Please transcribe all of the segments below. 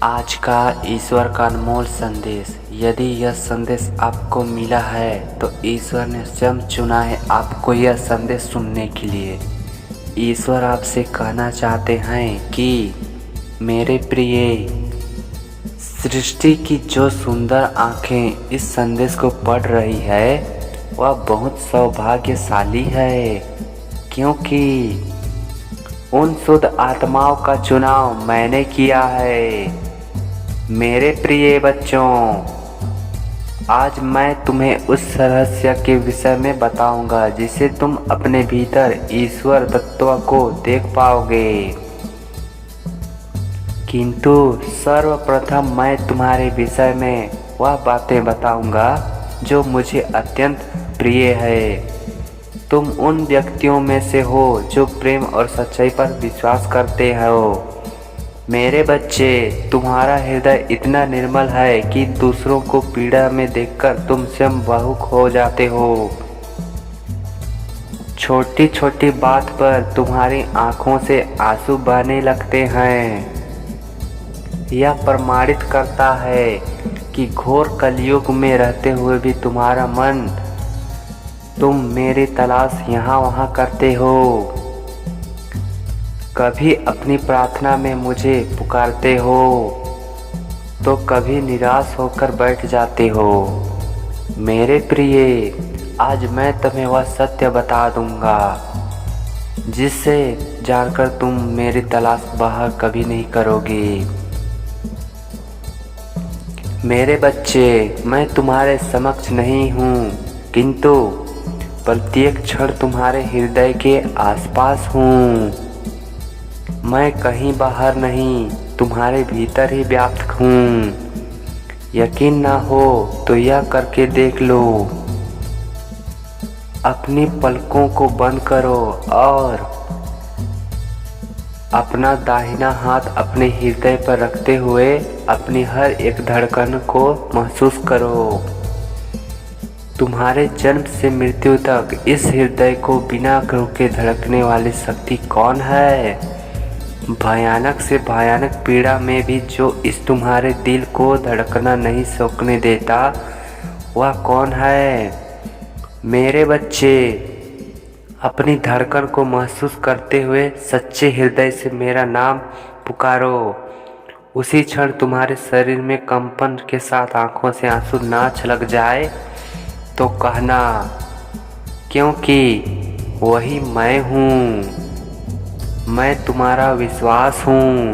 आज का ईश्वर का अनमोल संदेश। यदि यह संदेश आपको मिला है तो ईश्वर ने स्वयं चुना है आपको यह संदेश सुनने के लिए। ईश्वर आपसे कहना चाहते हैं कि मेरे प्रिय, सृष्टि की जो सुंदर आंखें इस संदेश को पढ़ रही है वह बहुत सौभाग्यशाली है, क्योंकि उन शुद्ध आत्माओं का चुनाव मैंने किया है। मेरे प्रिय बच्चों, आज मैं तुम्हें उस रहस्य के विषय में बताऊंगा जिसे तुम अपने भीतर ईश्वर तत्व को देख पाओगे। किंतु सर्वप्रथम मैं तुम्हारे विषय में वह बातें बताऊंगा जो मुझे अत्यंत प्रिय है। तुम उन व्यक्तियों में से हो जो प्रेम और सच्चाई पर विश्वास करते हो। मेरे बच्चे, तुम्हारा हृदय इतना निर्मल है कि दूसरों को पीड़ा में देखकर तुम स्वयं भावुक हो जाते हो। छोटी छोटी बात पर तुम्हारी आंखों से आंसू बहने लगते हैं। यह प्रमाणित करता है कि घोर कलयुग में रहते हुए भी तुम्हारा मन तुम मेरी तलाश यहाँ वहाँ करते हो। कभी अपनी प्रार्थना में मुझे पुकारते हो तो कभी निराश होकर बैठ जाते हो। मेरे प्रिय, आज मैं तुम्हें वह सत्य बता दूंगा जिससे जानकर तुम मेरी तलाश बाहर कभी नहीं करोगे। मेरे बच्चे, मैं तुम्हारे समक्ष नहीं हूँ, किंतु प्रत्येक क्षण तुम्हारे हृदय के आसपास हूँ। मैं कहीं बाहर नहीं, तुम्हारे भीतर ही व्याप्त हूँ। यकीन ना हो तो यह करके देख लो। अपनी पलकों को बंद करो और अपना दाहिना हाथ अपने हृदय पर रखते हुए अपनी हर एक धड़कन को महसूस करो। तुम्हारे जन्म से मृत्यु तक इस हृदय को बिना रुके धड़कने वाली शक्ति कौन है? भयानक से भयानक पीड़ा में भी जो इस तुम्हारे दिल को धड़कना नहीं सोचने देता, वह कौन है? मेरे बच्चे, अपनी धड़कन को महसूस करते हुए सच्चे हृदय से मेरा नाम पुकारो। उसी क्षण तुम्हारे शरीर में कंपन के साथ आंखों से आंसू ना छलक जाए तो कहना, क्योंकि वही मैं हूँ। मैं तुम्हारा विश्वास हूँ।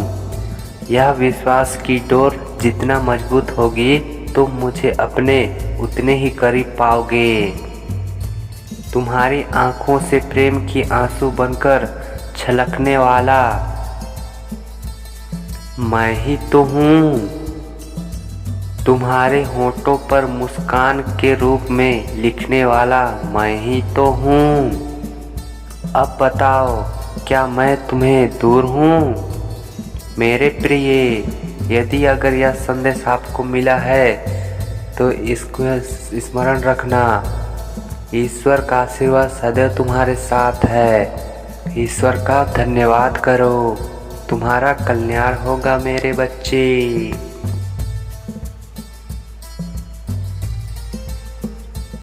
यह विश्वास की डोर जितना मजबूत होगी तुम मुझे अपने उतने ही करीब पाओगे। तुम्हारी आंखों से प्रेम की आंसू बनकर छलकने वाला मैं ही तो हूँ। तुम्हारे होठों पर मुस्कान के रूप में लिखने वाला मैं ही तो हूँ। अब बताओ, क्या मैं तुम्हें दूर हूँ? मेरे प्रिय, यदि अगर यह संदेश आपको मिला है तो इसको स्मरण रखना, ईश्वर का आशीर्वाद सदैव तुम्हारे साथ है। ईश्वर का धन्यवाद करो, तुम्हारा कल्याण होगा मेरे बच्चे।